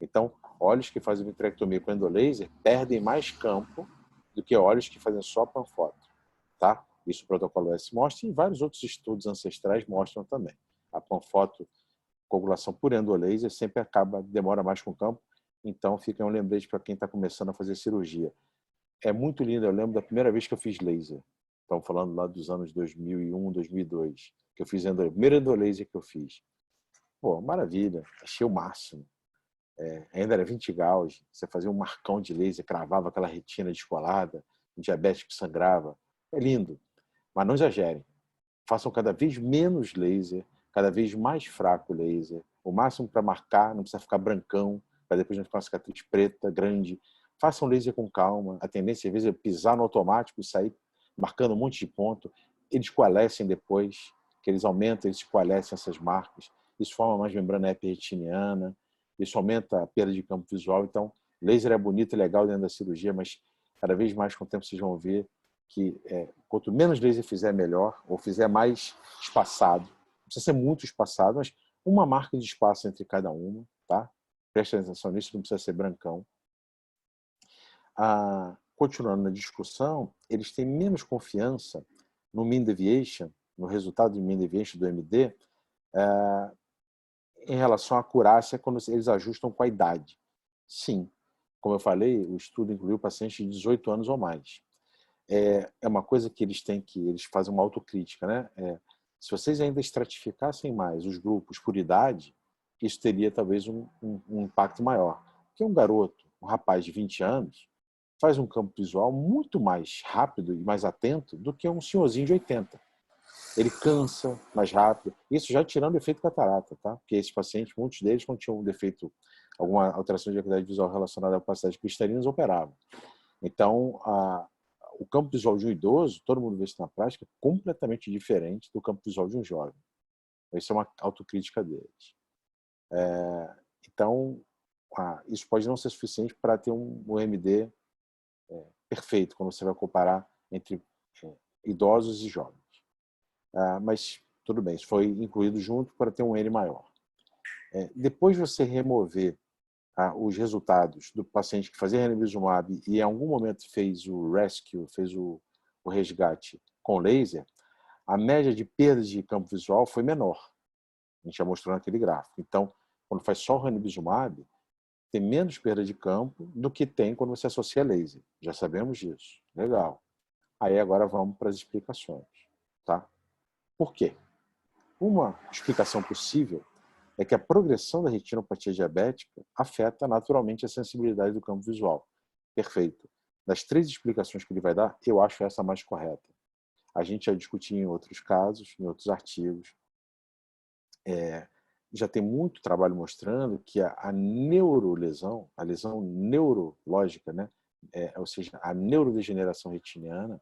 Então, olhos que fazem vitrectomia com endolaser perdem mais campo do que olhos que fazem só Panfoto, tá? Isso o protocolo S mostra e vários outros estudos ancestrais mostram também. A Panfoto, coagulação por endolaser, sempre demora mais com o campo, então fica um lembrete para quem está começando a fazer cirurgia. É muito lindo, eu lembro da primeira vez que eu fiz laser. Estamos falando lá dos anos 2001, 2002, que eu fiz o primeiro endolaser que eu fiz. Pô, maravilha, achei o máximo. Ainda era 20 Gauss, você fazia um marcão de laser, cravava aquela retina descolada, o diabético sangrava. É lindo, mas não exagerem. Façam cada vez menos laser, cada vez mais fraco laser. O máximo para marcar, não precisa ficar brancão, para depois não ficar uma cicatriz preta, grande. Façam laser com calma. A tendência, às vezes, é pisar no automático e sair marcando um monte de ponto. Eles coalescem depois, que eles aumentam, eles coalescem essas marcas. Isso forma mais membrana epiretiniana. Isso aumenta a perda de campo visual. Então, laser é bonito e legal dentro da cirurgia, mas cada vez mais com o tempo vocês vão ver que quanto menos laser fizer, melhor, ou fizer mais espaçado. Não precisa ser muito espaçado, mas uma marca de espaço entre cada uma, tá? Preste atenção nisso, não precisa ser brancão. Continuando na discussão, eles têm menos confiança no mean deviation, no resultado do mean deviation do MD, em relação à acurácia quando eles ajustam com a idade. Sim, como eu falei, o estudo incluiu pacientes de 18 anos ou mais. É uma coisa que eles fazem uma autocrítica, né? Se vocês ainda estratificassem mais os grupos por idade, isso teria talvez um impacto maior. Porque um garoto, um rapaz de 20 anos, faz um campo visual muito mais rápido e mais atento do que um senhorzinho de 80. ele cansa mais rápido. Isso já tirando o efeito catarata, tá? Porque esses pacientes, muitos deles, quando tinham um defeito, alguma alteração de acuidade visual relacionada à opacidade cristalina, eles operavam. Então, o campo visual de um idoso, todo mundo vê isso na prática, é completamente diferente do campo visual de um jovem. Isso é uma autocrítica deles. Então, isso pode não ser suficiente para ter um MD perfeito, quando você vai comparar entre idosos e jovens. Mas tudo bem, isso foi incluído junto para ter um N maior. Depois de você remover os resultados do paciente que fazia ranibizumab e em algum momento fez o rescue, fez o resgate com laser, a média de perda de campo visual foi menor. A gente já mostrou naquele gráfico. Então, quando faz só o ranibizumab, tem menos perda de campo do que tem quando você associa laser. Já sabemos disso. Legal. Aí agora vamos para as explicações. Tá? Por quê? Uma explicação possível é que a progressão da retinopatia diabética afeta naturalmente a sensibilidade do campo visual. Perfeito. Das 3 explicações que ele vai dar, eu acho essa mais correta. A gente já discutiu em outros casos, em outros artigos. Já tem muito trabalho mostrando que a neurolesão, a lesão neurológica, né? Ou seja, a neurodegeneração retiniana,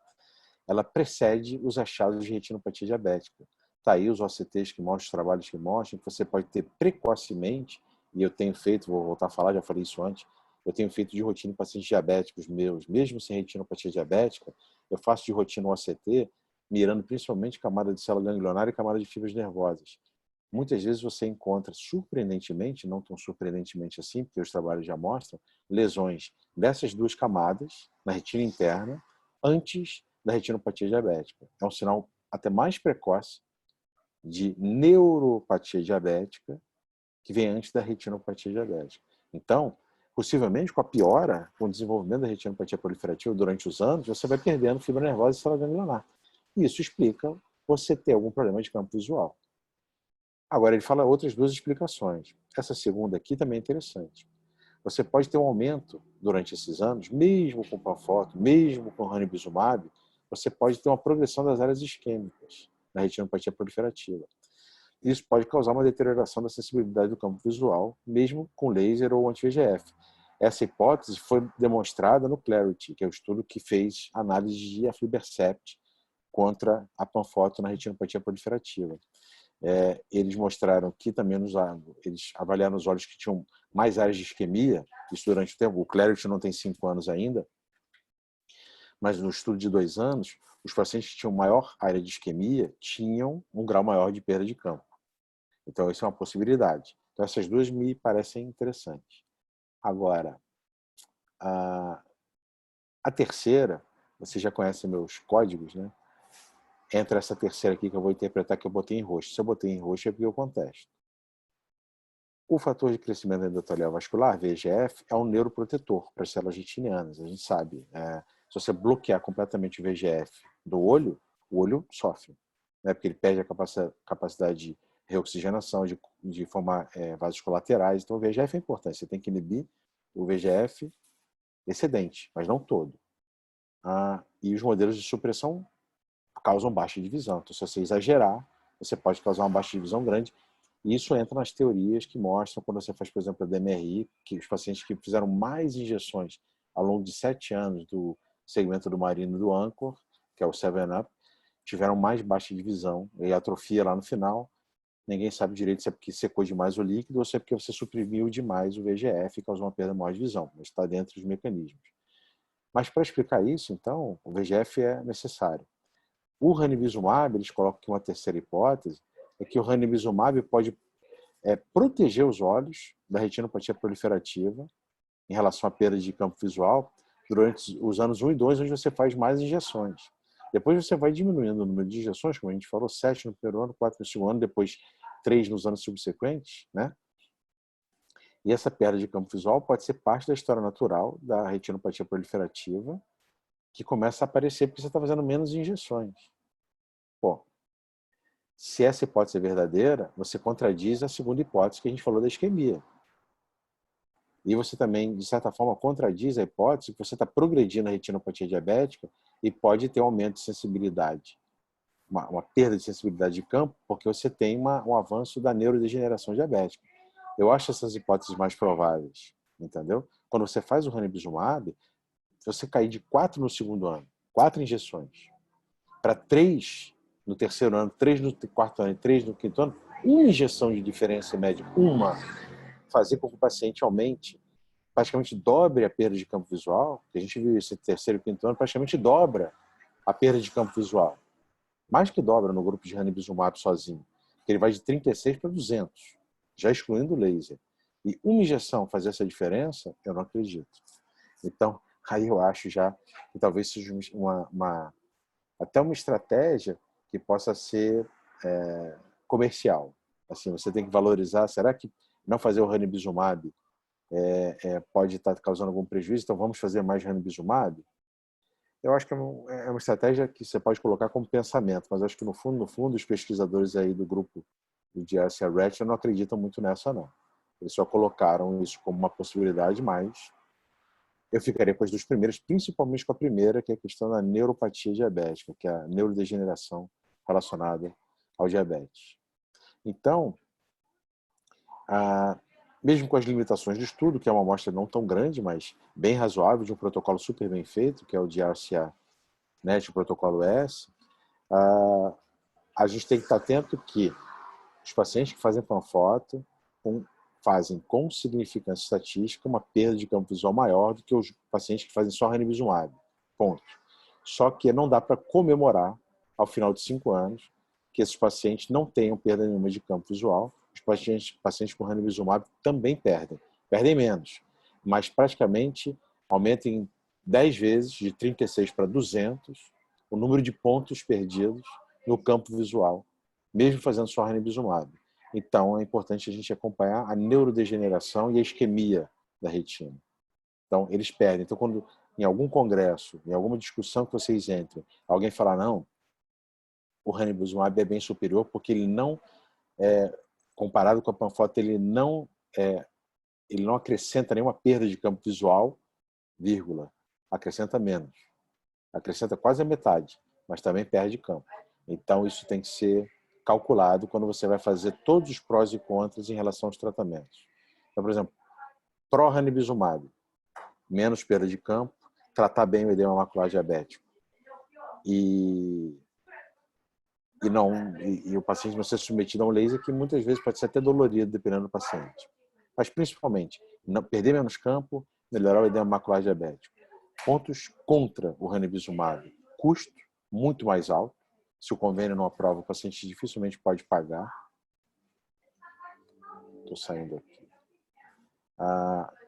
ela precede os achados de retinopatia diabética. Está aí os OCTs que mostram, os trabalhos que mostram, que você pode ter precocemente, e eu tenho feito, vou voltar a falar, já falei isso antes, eu tenho feito de rotina em pacientes diabéticos meus, mesmo sem retinopatia diabética, eu faço de rotina o OCT, mirando principalmente camada de célula ganglionar e camada de fibras nervosas. Muitas vezes você encontra, surpreendentemente, não tão surpreendentemente assim, porque os trabalhos já mostram, lesões dessas 2 camadas na retina interna antes da retinopatia diabética. É um sinal até mais precoce de neuropatia diabética que vem antes da retinopatia diabética. Então, possivelmente, com a piora, com o desenvolvimento da retinopatia proliferativa durante os anos, você vai perdendo fibra nervosa e célula ganglionar. E isso explica você ter algum problema de campo visual. Agora, ele fala outras 2 explicações. Essa segunda aqui também é interessante. Você pode ter um aumento durante esses anos, mesmo com Panforte, mesmo com ranibizumab, você pode ter uma progressão das áreas isquêmicas na retinopatia proliferativa. Isso pode causar uma deterioração da sensibilidade do campo visual, mesmo com laser ou anti-VEGF. Essa hipótese foi demonstrada no Clarity, que é o estudo que fez análise de aflibercept contra a Panforte na retinopatia proliferativa. Eles mostraram que também eles avaliaram os olhos que tinham mais áreas de isquemia, isso durante o tempo. O Clarity não tem 5 anos ainda, mas no estudo de 2 anos, os pacientes que tinham maior área de isquemia tinham um grau maior de perda de campo. Então, isso é uma possibilidade. Então, essas 2 me parecem interessantes. Agora, a terceira, você já conhece meus códigos, né? Entra essa terceira aqui que eu vou interpretar que eu botei em roxo. Se eu botei em roxo é porque eu contesto. O fator de crescimento endotelial vascular, VEGF, é um neuroprotetor para as células retinianas. A gente sabe, se você bloquear completamente o VEGF do olho, o olho sofre, né? Porque ele perde a capacidade de reoxigenação, de formar vasos colaterais. Então, o VEGF é importante. Você tem que inibir o VEGF excedente, mas não todo. E os modelos de supressão causam baixa de visão. Então, se você exagerar, você pode causar uma baixa de visão grande. E isso entra nas teorias que mostram, quando você faz, por exemplo, a DMRI, que os pacientes que fizeram mais injeções ao longo de 7 anos do segmento do marino do Anchor, que é o 7-Up, tiveram mais baixa de visão e atrofia lá no final. Ninguém sabe direito se é porque secou demais o líquido ou se é porque você suprimiu demais o VEGF e causou uma perda maior de visão. Mas está dentro dos mecanismos. Mas para explicar isso, então, o VEGF é necessário. O ranibizumab, eles colocam aqui uma terceira hipótese, é que o ranibizumab pode proteger os olhos da retinopatia proliferativa em relação à perda de campo visual durante os anos 1 e 2, onde você faz mais injeções. Depois você vai diminuindo o número de injeções, como a gente falou, 7 no primeiro ano, 4 no segundo ano, depois 3 nos anos subsequentes, né? E essa perda de campo visual pode ser parte da história natural da retinopatia proliferativa, que começa a aparecer porque você está fazendo menos injeções. Bom, se essa hipótese é verdadeira, você contradiz a segunda hipótese que a gente falou da isquemia. E você também, de certa forma, contradiz a hipótese que você está progredindo a retinopatia diabética e pode ter um aumento de sensibilidade. uma perda de sensibilidade de campo, porque você tem um avanço da neurodegeneração diabética. Eu acho essas hipóteses mais prováveis, entendeu? Quando você faz o ranibizumab, você cair de 4 no segundo ano, 4 injeções, para 3 no terceiro ano, 3 no quarto ano e 3 no quinto ano, uma injeção de diferença média, fazer com que o paciente aumente, praticamente dobre a perda de campo visual, que a gente viu esse terceiro e quinto ano, praticamente dobra a perda de campo visual. Mais que dobra no grupo de ranibizumab sozinho, que ele vai de 36 para 200, já excluindo o laser. E uma injeção fazer essa diferença, eu não acredito. Então, aí eu acho já que talvez seja até uma estratégia que possa ser comercial. Assim, você tem que valorizar, será que não fazer o ranibizumab pode estar causando algum prejuízo, então vamos fazer mais ranibizumab? Eu acho que é uma estratégia que você pode colocar como pensamento, mas acho que no fundo, os pesquisadores aí do grupo do DRCA Retina não acreditam muito nessa, não. Eles só colocaram isso como uma possibilidade, mas eu ficaria com as duas primeiras, principalmente com a primeira, que é a questão da neuropatia diabética, que é a neurodegeneração relacionada ao diabetes. Então, mesmo com as limitações do estudo, que é uma amostra não tão grande, mas bem razoável, de um protocolo super bem feito, que é o DRCA NET, o protocolo S, a gente tem que estar atento que os pacientes que fazem panfoto fazem com significância estatística uma perda de campo visual maior do que os pacientes que fazem só ranibizumab. Ponto. Só que não dá para comemorar, ao final de 5 anos, que esses pacientes não tenham perda nenhuma de campo visual. Os pacientes com ranibizumab também perdem menos, mas praticamente aumentam em 10 vezes, de 36 para 200, o número de pontos perdidos no campo visual, mesmo fazendo só ranibizumab. Então, é importante a gente acompanhar a neurodegeneração e a isquemia da retina. Então, eles perdem. Então, quando em algum congresso, em alguma discussão que vocês entrem, alguém falar, não, o ranibizumab é bem superior porque ele não, comparado com a panfoto, ele não acrescenta nenhuma perda de campo visual, vírgula, acrescenta menos. Acrescenta quase a metade, mas também perde campo. Então, isso tem que ser calculado quando você vai fazer todos os prós e contras em relação aos tratamentos. Então, por exemplo, pró-ranibizumab, menos perda de campo, tratar bem o edema macular diabético. E o paciente não ser submetido a um laser que muitas vezes pode ser até dolorido, dependendo do paciente. Mas, principalmente, não perder menos campo, melhorar o edema macular diabético. Pontos contra o ranibizumab. Custo muito mais alto. Se o convênio não aprova, o paciente dificilmente pode pagar. Estou saindo aqui.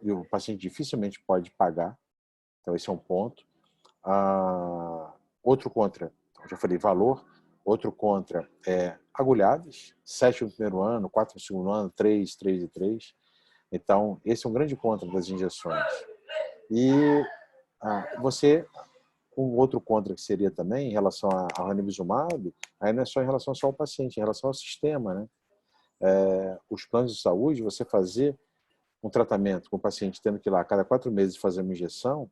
E o paciente dificilmente pode pagar. Então, esse é um ponto. Outro contra, já falei, valor. Outro contra é agulhadas. 7 no primeiro ano, 4 no segundo ano, 3 e 3. Então, esse é um grande contra das injeções. E um outro contra que seria também em relação ao ranibizumab, aí não é só em relação só ao paciente, em relação ao sistema, né? Os planos de saúde, você fazer um tratamento com o paciente tendo que ir lá a cada 4 meses fazer uma injeção,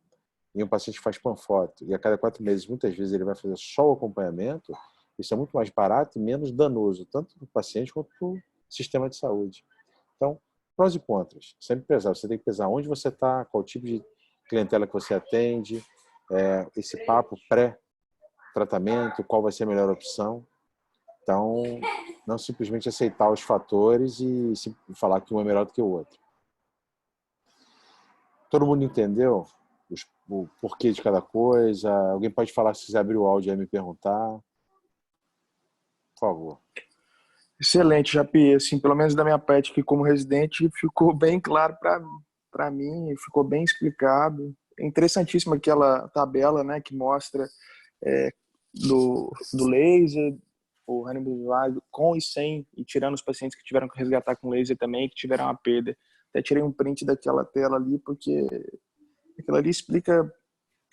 e um paciente faz panfoto, e a cada 4 meses, muitas vezes, ele vai fazer só o acompanhamento, isso é muito mais barato e menos danoso, tanto para o paciente quanto para o sistema de saúde. Então, prós e contras. Sempre pesar. Você tem que pesar onde você está, qual tipo de clientela que você atende, esse papo pré-tratamento, qual vai ser a melhor opção. Então, não simplesmente aceitar os fatores e falar que um é melhor do que o outro. Todo mundo entendeu o porquê de cada coisa? Alguém pode falar, se quiser abrir o áudio e me perguntar? Por favor. Excelente, Japi. Assim, pelo menos da minha parte aqui como residente, ficou bem claro para mim, ficou bem explicado. É interessantíssima aquela tabela, né, que mostra do laser, o ranibizumab com e sem, e tirando os pacientes que tiveram que resgatar com laser também, que tiveram uma perda. Até tirei um print daquela tela ali, porque aquilo ali explica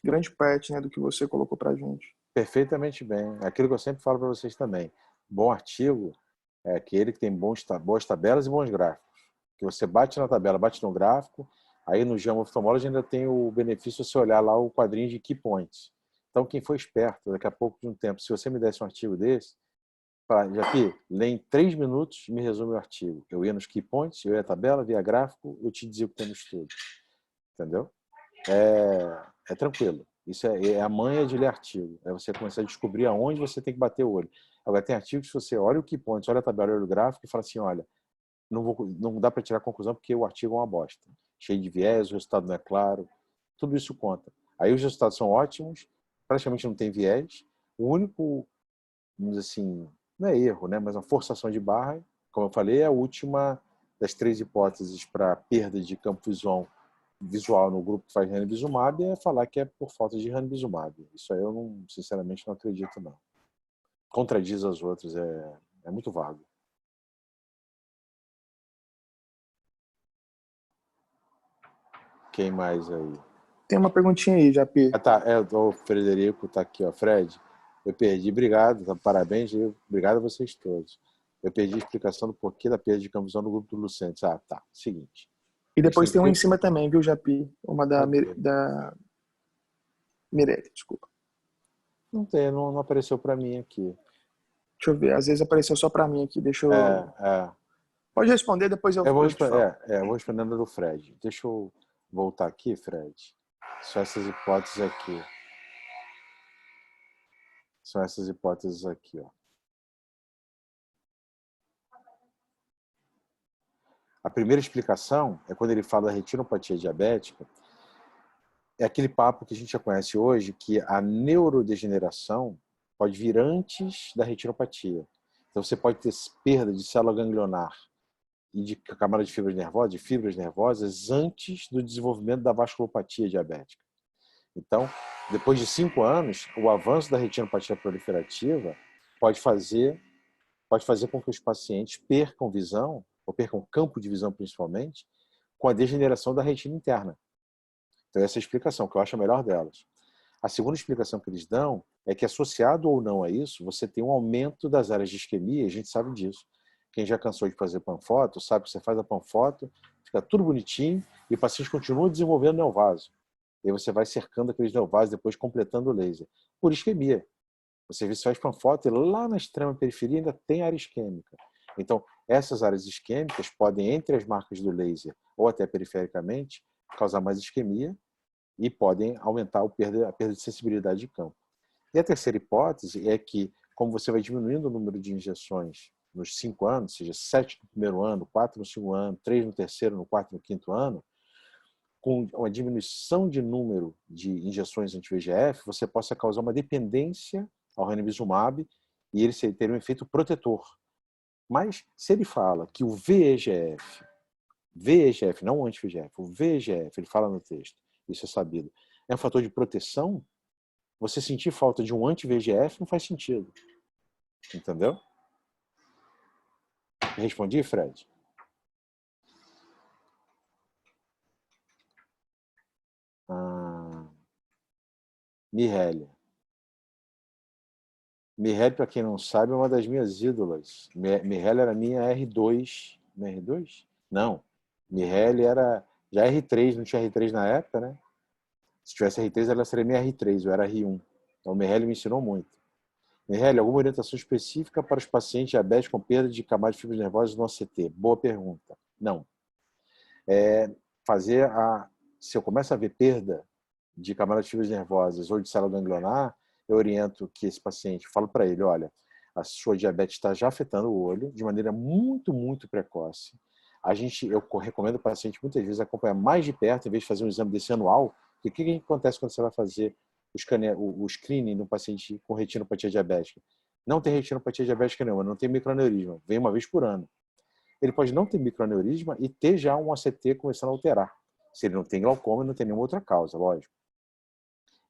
grande parte, né, do que você colocou pra gente. Perfeitamente bem. Aquilo que eu sempre falo para vocês também. Bom artigo é aquele que tem boas tabelas e bons gráficos. Que você bate na tabela, bate no gráfico, aí no JAMA Ophthalmology ainda tem o benefício de você olhar lá o quadrinho de key points. Então, quem foi esperto, daqui a pouco de um tempo, se você me desse um artigo desse, fala, Japi, lê em 3 minutos, me resume o artigo. Eu ia nos key points, eu ia à tabela, via gráfico, eu te dizia o que tem no estudo. Entendeu? É tranquilo. Isso é a manha de ler artigo. É você começar a descobrir aonde você tem que bater o olho. Agora, tem artigos que você olha o key points, olha a tabela, olha o gráfico e fala assim, olha, não dá para tirar conclusão porque o artigo é uma bosta. Cheio de viés, o resultado não é claro. Tudo isso conta. Aí os resultados são ótimos, praticamente não tem viés. O único, vamos dizer assim, não é erro, né? Mas uma forçação de barra, como eu falei, é a última das 3 hipóteses para perda de campo visual no grupo que faz ranibizumab é falar que é por falta de ranibizumab. Isso aí eu não, sinceramente não acredito não. Contradiz as outras, é muito vago. Quem mais aí? Tem uma perguntinha aí, Japi. Tá, o Frederico tá aqui, ó. Fred, eu perdi, obrigado, tá, parabéns, obrigado a vocês todos. Eu perdi a explicação do porquê da perda de campo visual no grupo do Lucentes. Ah, tá, seguinte. E depois tem uma em significa... cima também, viu, Japi? Uma da Mirelle, desculpa. Não tem, não apareceu para mim aqui. Deixa eu ver, às vezes apareceu só para mim aqui, deixa eu... Pode responder, depois eu te falo. Eu vou respondendo do Fred. Deixa eu voltar aqui, Fred. Só essas hipóteses aqui. São essas hipóteses aqui, ó. A primeira explicação é quando ele fala da retinopatia diabética, é aquele papo que a gente já conhece hoje, que a neurodegeneração pode vir antes da retinopatia. Então você pode ter perda de célula ganglionar e de camada de fibras nervosas antes do desenvolvimento da vasculopatia diabética. Então, depois de 5 anos, o avanço da retinopatia proliferativa pode fazer com que os pacientes percam visão, ou percam campo de visão principalmente, com a degeneração da retina interna. Então, essa é a explicação, que eu acho a melhor delas. A segunda explicação que eles dão é que, associado ou não a isso, você tem um aumento das áreas de isquemia, a gente sabe disso. Quem já cansou de fazer panfoto, sabe que você faz a panfoto, fica tudo bonitinho, e o paciente continua desenvolvendo neovaso. E aí você vai cercando aqueles neovasos, depois completando o laser. Por isquemia. Você faz panfoto e lá na extrema periferia ainda tem área isquêmica. Então, essas áreas isquêmicas podem, entre as marcas do laser ou até perifericamente, causar mais isquemia e podem aumentar a perda de sensibilidade de campo. E a terceira hipótese é que, como você vai diminuindo o número de injeções nos 5 anos, ou seja, 7 no primeiro ano, 4 no segundo ano, 3 no terceiro, no quarto e no quinto ano, com uma diminuição de número de injeções anti-VEGF, você possa causar uma dependência ao ranibizumab e ele ter um efeito protetor. Mas, se ele fala que o VEGF, não o anti-VEGF, o VEGF, ele fala no texto, isso é sabido, é um fator de proteção, você sentir falta de um anti-VEGF não faz sentido. Entendeu? Respondi, Fred? Mireille. Mireille, para quem não sabe, é uma das minhas ídolas. Mireille era minha R2. Minha R2? Não. Mireille era já R3, não tinha R3 na época, né? Se tivesse R3, ela seria minha R3, eu era R1. Então, Mireille me ensinou muito. Mireille, alguma orientação específica para os pacientes diabéticos com perda de camada de fibras nervosas no ACT? Boa pergunta. Não. Se eu começo a ver perda de camada de fibras nervosas ou de célula ganglionar, eu oriento que esse paciente, falo para ele, olha, a sua diabetes está já afetando o olho de maneira muito, muito precoce. Eu recomendo o paciente muitas vezes acompanhar mais de perto, em vez de fazer um exame desse anual, porque o que acontece quando você vai fazer o screening no paciente com retinopatia diabética? Não tem retinopatia diabética nenhuma, não tem microaneurisma, vem uma vez por ano. Ele pode não ter microaneurisma e ter já um ACT começando a alterar. Se ele não tem glaucoma, não tem nenhuma outra causa, lógico.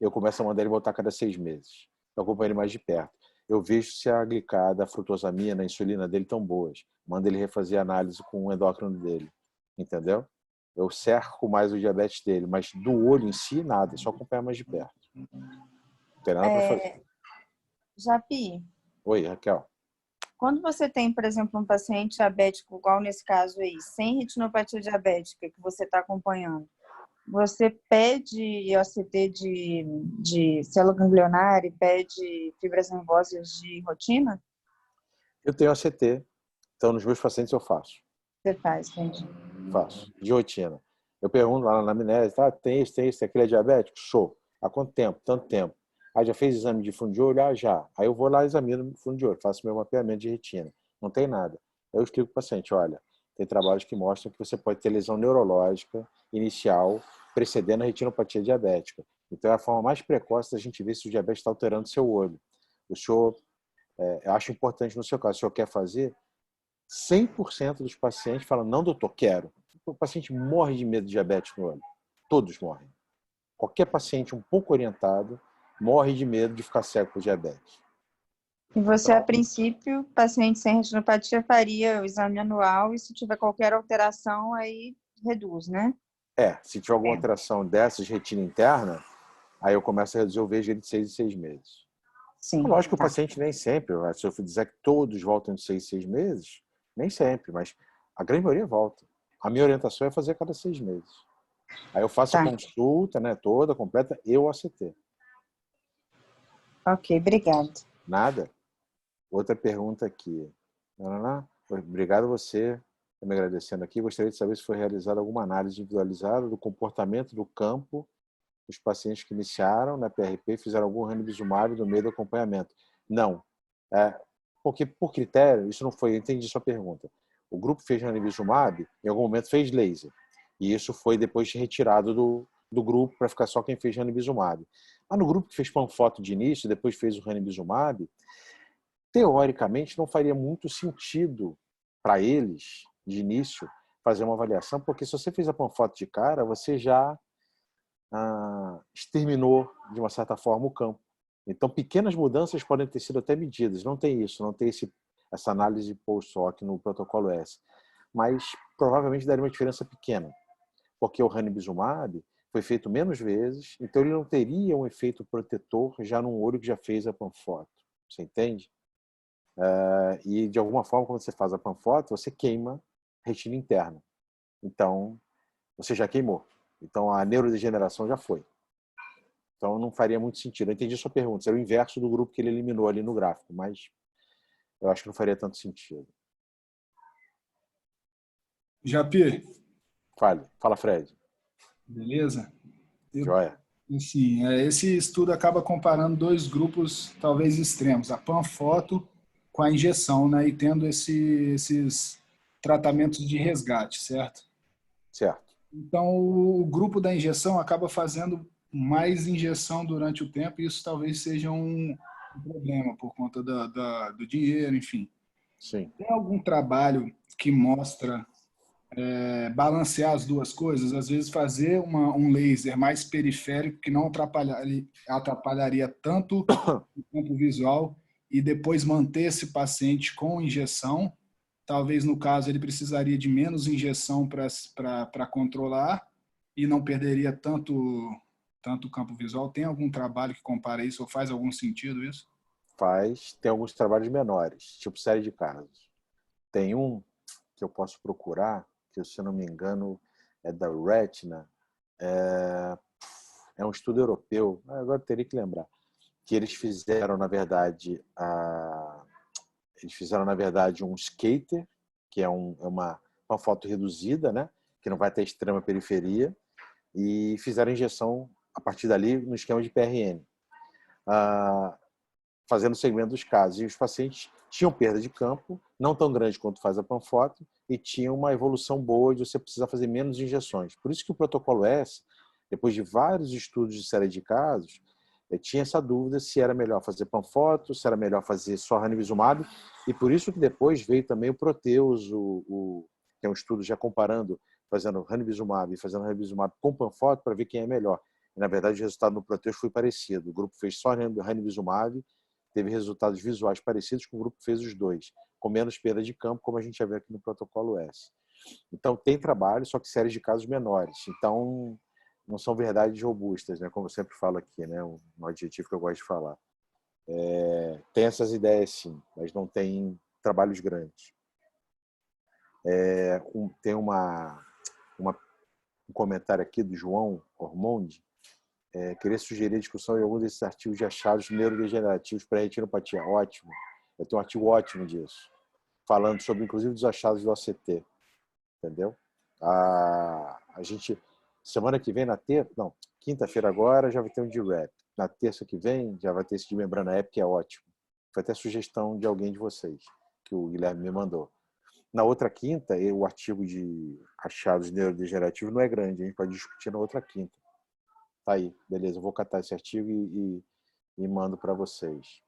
Eu começo a mandar ele voltar a cada 6 meses. Eu acompanho ele mais de perto. Eu vejo se a glicada, a frutosamina, a insulina dele estão boas. Mando ele refazer análise com o endócrino dele. Entendeu? Eu cerco mais o diabetes dele, mas do olho em si, nada. É só acompanhar mais de perto. Não tem nada para fazer. Japi. Oi, Raquel. Quando você tem, por exemplo, um paciente diabético, igual nesse caso aí, sem retinopatia diabética, que você está acompanhando, você pede OCT de célula ganglionar e pede fibras nervosas de rotina? Eu tenho ACT, então nos meus pacientes eu faço. Você faz, entendi. Faço, de rotina. Eu pergunto lá na anamnese, tem isso, aquele é diabético? Show. Há quanto tempo? Tanto tempo. Aí já fez exame de fundo de olho? Ah, já. Aí eu vou lá e examino o fundo de olho, faço meu mapeamento de retina. Não tem nada. Eu explico para o paciente, olha, tem trabalhos que mostram que você pode ter lesão neurológica inicial precedendo a retinopatia diabética. Então é a forma mais precoce da gente ver se o diabetes está alterando seu olho. O senhor, eu acho importante no seu caso, o senhor quer fazer? 100% dos pacientes falam, não, doutor, quero. O paciente morre de medo de diabetes no olho. Todos morrem. Qualquer paciente um pouco orientado morre de medo de ficar cego por diabetes. E você, a princípio, paciente sem retinopatia, faria o exame anual e se tiver qualquer alteração, aí reduz, né? Se tiver alguma alteração dessas de retina interna, aí eu começo a reduzir o VG de 6 em 6 meses. Sim. Lógico que o paciente nem sempre, se eu dizer que todos voltam de 6 em 6 meses, nem sempre, mas a grande maioria volta. A minha orientação é fazer a cada 6 meses. Aí eu faço a consulta, né, toda, completa, e o ACT. Ok, obrigado. Nada. Outra pergunta aqui. Obrigado a você, me agradecendo aqui. Gostaria de saber se foi realizada alguma análise individualizada do comportamento do campo dos pacientes que iniciaram na PRP e fizeram algum ranibizumab no meio do acompanhamento. Não. Porque, por critério, isso não foi... Eu entendi sua pergunta. O grupo fez ranibizumab, em algum momento fez laser. E isso foi depois retirado do grupo para ficar só quem fez ranibizumab. Mas no grupo que fez panfoto de início, depois fez o ranibizumab, teoricamente não faria muito sentido para eles, de início, fazer uma avaliação, porque se você fez a panfoto de cara, você já exterminou, de uma certa forma, o campo. Então, pequenas mudanças podem ter sido até medidas. Não tem isso, não tem essa análise post-hoc no protocolo S. Mas, provavelmente, daria uma diferença pequena, porque o ranibizumab foi feito menos vezes, então ele não teria um efeito protetor já num olho que já fez a panfoto. Você entende? E, de alguma forma, quando você faz a panfoto, você queima a retina interna. Então, você já queimou. Então, a neurodegeneração já foi. Então, não faria muito sentido. Eu entendi a sua pergunta. Era o inverso do grupo que ele eliminou ali no gráfico, mas eu acho que não faria tanto sentido. Japi. Fala, Fred. Beleza? Joia. Sim, esse estudo acaba comparando dois grupos talvez extremos, a panfoto com a injeção, né? E tendo esses tratamentos de resgate, certo? Certo. Então, o grupo da injeção acaba fazendo mais injeção durante o tempo e isso talvez seja um problema por conta do dinheiro, enfim. Sim. Tem algum trabalho que mostra balancear as duas coisas? Às vezes fazer um laser mais periférico que não atrapalharia tanto o campo visual e depois manter esse paciente com injeção. Talvez, no caso, ele precisaria de menos injeção para controlar e não perderia tanto o campo visual. Tem algum trabalho que compara isso ou faz algum sentido isso? Tem alguns trabalhos menores, tipo série de casos. Tem um que eu posso procurar, que, se eu não me engano, é da Retina. É um estudo europeu, agora teria que lembrar, que eles fizeram, na verdade, um skater, que é uma foto reduzida, né? Que não vai ter extrema periferia, e fizeram injeção a partir dali no esquema de PRN, fazendo o segmento dos casos. E os pacientes tinham perda de campo, não tão grande quanto faz a panfoto, e tinham uma evolução boa de você precisar fazer menos injeções. Por isso que o protocolo S, depois de vários estudos de série de casos, tinha essa dúvida se era melhor fazer panfoto, se era melhor fazer só ranibizumab, e por isso que depois veio também o Proteus, que é um estudo já comparando, fazendo ranibizumab e fazendo ranibizumab com panfoto para ver quem é melhor. E, na verdade, o resultado no Proteus foi parecido. O grupo fez só ranibizumab, teve resultados visuais parecidos com o grupo que fez os dois, com menos perda de campo, como a gente já vê aqui no protocolo S. Então, tem trabalho, só que séries de casos menores. Então, não são verdades robustas, né? Como eu sempre falo aqui, né? Um adjetivo que eu gosto de falar. Tem essas ideias, sim, mas não tem trabalhos grandes. Tem uma um comentário aqui do João Ormondi. Queria sugerir a discussão em algum desses artigos de achados neurodegenerativos para retinopatia. Ótimo. Eu tenho um artigo ótimo disso, falando sobre, inclusive, dos achados do OCT. Entendeu? A gente, semana que vem, quinta-feira agora, já vai ter um de RAP. Na terça que vem, já vai ter esse de membrana EP, que é ótimo. Foi até sugestão de alguém de vocês, que o Guilherme me mandou. Na outra quinta, o artigo de achados neurodegenerativos não é grande, a gente pode discutir na outra quinta. Tá aí, beleza, eu vou catar esse artigo e mando para vocês.